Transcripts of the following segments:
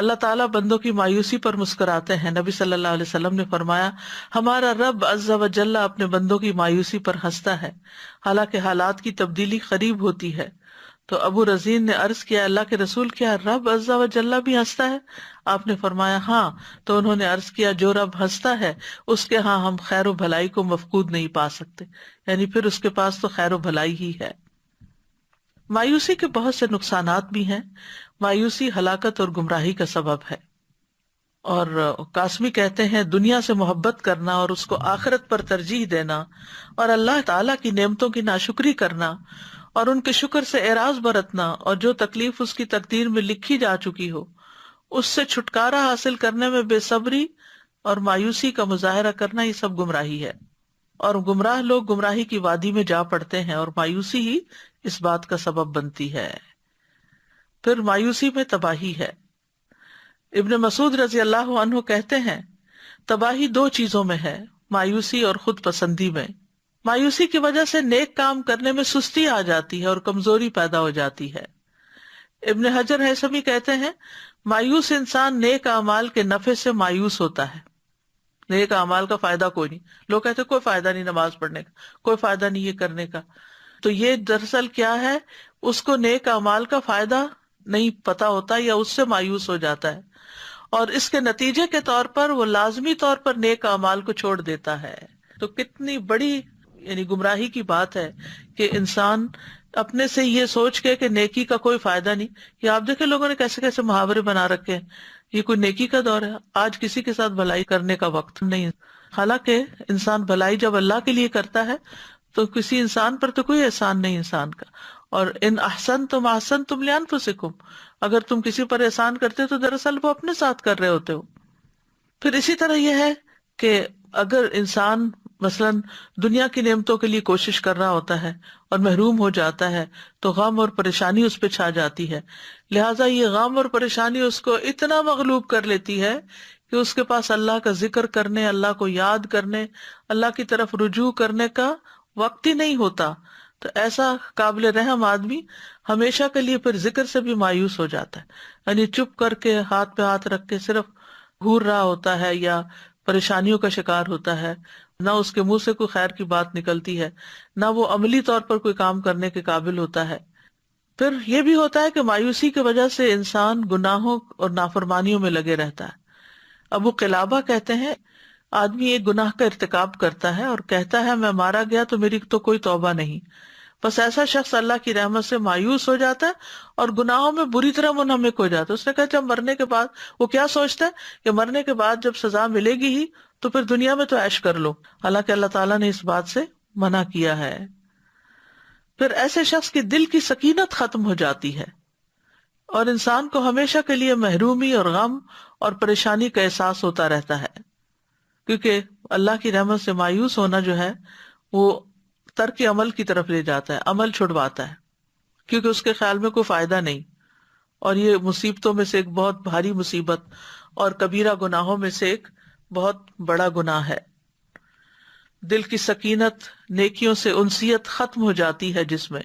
اللہ تعالیٰ بندوں کی مایوسی پر مسکراتے ہیں. نبی صلی اللہ علیہ وسلم نے فرمایا ہمارا رب عز و جل اپنے بندوں کی مایوسی پر ہنستا ہے حالانکہ حالات کی تبدیلی قریب ہوتی ہے. تو ابو رزین نے عرض کیا اللہ کے رسول کیا رب عز و جل بھی ہنستا ہے؟ آپ نے فرمایا ہاں. تو انہوں نے عرض کیا جو رب ہنستا ہے اس کے ہاں ہم خیر و بھلائی کو مفقود نہیں پا سکتے، یعنی پھر اس کے پاس تو خیر و بھلائی ہی ہے. مایوسی کے بہت سے نقصانات بھی ہیں. مایوسی ہلاکت اور گمراہی کا سبب ہے. اور قاسمی کہتے ہیں دنیا سے محبت کرنا اور اس کو آخرت پر ترجیح دینا اور اللہ تعالیٰ کی نعمتوں کی ناشکری کرنا اور ان کے شکر سے اعراض برتنا اور جو تکلیف اس کی تقدیر میں لکھی جا چکی ہو اس سے چھٹکارا حاصل کرنے میں بے صبری اور مایوسی کا مظاہرہ کرنا، یہ سب گمراہی ہے. اور گمراہ لوگ گمراہی کی وادی میں جا پڑتے ہیں اور مایوسی ہی اس بات کا سبب بنتی ہے. پھر مایوسی میں تباہی ہے. ابن مسعود رضی اللہ عنہ کہتے ہیں تباہی دو چیزوں میں ہے، مایوسی اور خود پسندی میں. مایوسی کی وجہ سے نیک کام کرنے میں سستی آ جاتی ہے اور کمزوری پیدا ہو جاتی ہے. ابن حجر ہیثمی کہتے ہیں مایوس انسان نیک اعمال کے نفع سے مایوس ہوتا ہے. نیک اعمال کا فائدہ کوئی نہیں. لوگ کہتے کوئی فائدہ نہیں نماز پڑھنے کا، کوئی فائدہ نہیں یہ کرنے کا. تو یہ دراصل کیا ہے، اس کو نیک اعمال کا فائدہ نہیں پتا ہوتا یا اس سے مایوس ہو جاتا ہے اور اس کے نتیجے کے طور پر وہ لازمی طور پر نیک اعمال کو چھوڑ دیتا ہے. تو کتنی بڑی یعنی گمراہی کی بات ہے کہ انسان اپنے سے یہ سوچ کے کہ نیکی کا کوئی فائدہ نہیں. یہ آپ دیکھیں لوگوں نے کیسے کیسے محاورے بنا رکھے ہیں، یہ کوئی نیکی کا دور ہے، آج کسی کے ساتھ بھلائی کرنے کا وقت نہیں. حالانکہ انسان بھلائی جب اللہ کے لیے کرتا ہے تو کسی انسان پر تو کوئی احسان نہیں انسان کا. اور ان احسنتم احسنتم لانفسکم، اگر تم کسی پر احسان کرتے ہو تو دراصل وہ اپنے ساتھ کر رہے ہوتے ہو. پھر اسی طرح یہ ہے کہ اگر انسان مثلاً دنیا کی نعمتوں کے لیے کوشش کر رہا ہوتا ہے اور محروم ہو جاتا ہے تو غم اور پریشانی اس پہ چھا جاتی ہے. لہٰذا یہ غم اور پریشانی اس کو اتنا مغلوب کر لیتی ہے کہ اس کے پاس اللہ کا ذکر کرنے، اللہ کو یاد کرنے، اللہ کی طرف رجوع کرنے کا وقت ہی نہیں ہوتا. تو ایسا قابل رحم آدمی ہمیشہ کے لیے پھر ذکر سے بھی مایوس ہو جاتا ہے، یعنی چپ کر کے ہاتھ پہ ہاتھ رکھ کے صرف گھور رہا ہوتا ہے یا پریشانیوں کا شکار ہوتا ہے. نہ اس کے منہ سے کوئی خیر کی بات نکلتی ہے، نہ وہ عملی طور پر کوئی کام کرنے کے قابل ہوتا ہے. پھر یہ بھی ہوتا ہے کہ مایوسی کی وجہ سے انسان گناہوں اور نافرمانیوں میں لگے رہتا ہے. ابو قلابہ کہتے ہیں آدمی ایک گناہ کا ارتکاب کرتا ہے اور کہتا ہے میں مارا گیا تو میری تو کوئی توبہ نہیں. بس ایسا شخص اللہ کی رحمت سے مایوس ہو جاتا ہے اور گناہوں میں بری طرح منہمک ہو جاتا ہے. اس نے کہا جب مرنے کے بعد وہ کیا سوچتا ہے کہ مرنے کے بعد جب سزا ملے گی ہی تو پھر دنیا میں تو عیش کر لو، حالانکہ اللہ تعالیٰ نے اس بات سے منع کیا ہے. پھر ایسے شخص کی دل کی سکینت ختم ہو جاتی ہے اور انسان کو ہمیشہ کے لیے محرومی اور غم اور پریشانی کا احساس ہوتا رہتا ہے، کیونکہ اللہ کی رحمت سے مایوس ہونا جو ہے وہ ترک عمل کی طرف لے جاتا ہے، عمل چھڑواتا ہے، کیونکہ اس کے خیال میں کوئی فائدہ نہیں. اور یہ مصیبتوں میں سے ایک بہت بھاری مصیبت اور کبیرہ گناہوں میں سے ایک بہت بڑا گناہ ہے. دل کی سکینت، نیکیوں سے انسیت ختم ہو جاتی ہے، جس میں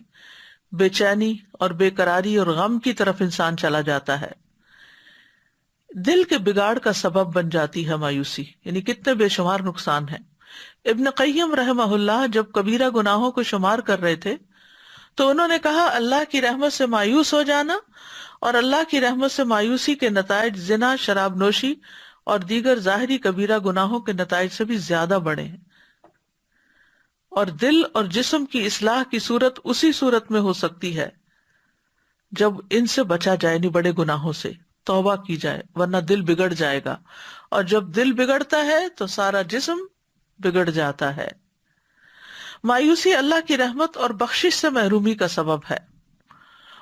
بے چینی اور بے قراری اور غم کی طرف انسان چلا جاتا ہے. دل کے بگاڑ کا سبب بن جاتی ہے مایوسی، یعنی کتنے بے شمار نقصان ہیں. ابن قیم رحمہ اللہ جب کبیرہ گناہوں کو شمار کر رہے تھے تو انہوں نے کہا اللہ کی رحمت سے مایوس ہو جانا اور اللہ کی رحمت سے مایوسی کے نتائج زنا، شراب نوشی اور دیگر ظاہری کبیرہ گناہوں کے نتائج سے بھی زیادہ بڑے ہیں. اور دل اور جسم کی اصلاح کی صورت اسی صورت میں ہو سکتی ہے جب ان سے بچا جائے، نہیں بڑے گناہوں سے توبہ کی جائے، ورنہ دل بگڑ جائے گا، اور جب دل بگڑتا ہے تو سارا جسم بگڑ جاتا ہے. مایوسی اللہ کی رحمت اور بخشش سے محرومی کا سبب ہے.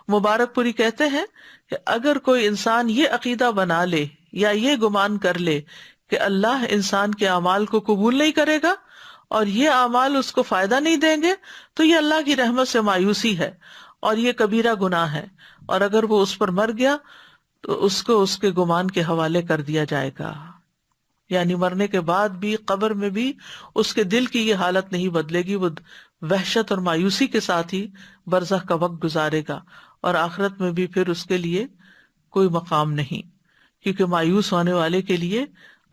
مبارک پوری کہتے ہیں کہ اگر کوئی انسان یہ عقیدہ بنا لے یا یہ گمان کر لے کہ اللہ انسان کے اعمال کو قبول نہیں کرے گا اور یہ اعمال اس کو فائدہ نہیں دیں گے تو یہ اللہ کی رحمت سے مایوسی ہے اور یہ کبیرہ گناہ ہے، اور اگر وہ اس پر مر گیا تو اس کو اس کے گمان کے حوالے کر دیا جائے گا. یعنی مرنے کے بعد بھی قبر میں بھی اس کے دل کی یہ حالت نہیں بدلے گی، وہ وحشت اور مایوسی کے ساتھ ہی برزخ کا وقت گزارے گا اور آخرت میں بھی پھر اس کے لیے کوئی مقام نہیں، کیونکہ مایوس ہونے والے کے لیے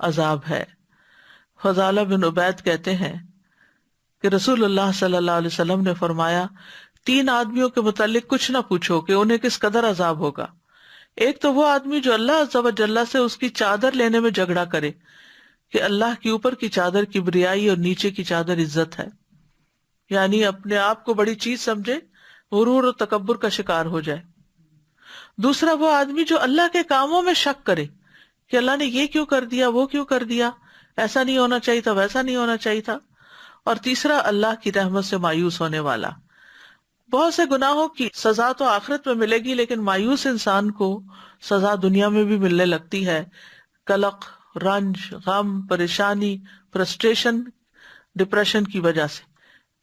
عذاب ہے۔ فضالہ بن عبید کہتے ہیں کہ رسول اللہ صلی اللہ علیہ وسلم نے فرمایا 3 آدمیوں کے متعلق کچھ نہ پوچھو کہ انہیں کس قدر عذاب ہوگا۔ ایک تو وہ آدمی جو اللہ عز و جل سے اس کی چادر لینے میں جھگڑا کرے کہ اللہ کے اوپر کی چادر کبریائی اور نیچے کی چادر عزت ہے، یعنی اپنے آپ کو بڑی چیز سمجھے، غرور اور تکبر کا شکار ہو جائے۔ دوسرا وہ آدمی جو اللہ کے کاموں میں شک کرے کہ اللہ نے یہ کیوں کر دیا، وہ کیوں کر دیا، ایسا نہیں ہونا چاہیے تھا، ویسا نہیں ہونا چاہیے تھا۔ اور تیسرا اللہ کی رحمت سے مایوس ہونے والا۔ بہت سے گناہوں کی سزا تو آخرت میں ملے گی، لیکن مایوس انسان کو سزا دنیا میں بھی ملنے لگتی ہے۔ قلق، رنج، غم، پریشانی، فرسٹریشن، ڈپریشن کی وجہ سے،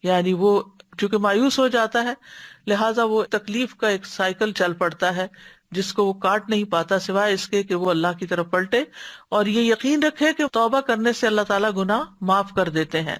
یعنی وہ چونکہ مایوس ہو جاتا ہے لہٰذا وہ تکلیف کا ایک سائیکل چل پڑتا ہے جس کو وہ کاٹ نہیں پاتا سوائے اس کے کہ وہ اللہ کی طرف پلٹے اور یہ یقین رکھے کہ توبہ کرنے سے اللہ تعالیٰ گناہ معاف کر دیتے ہیں۔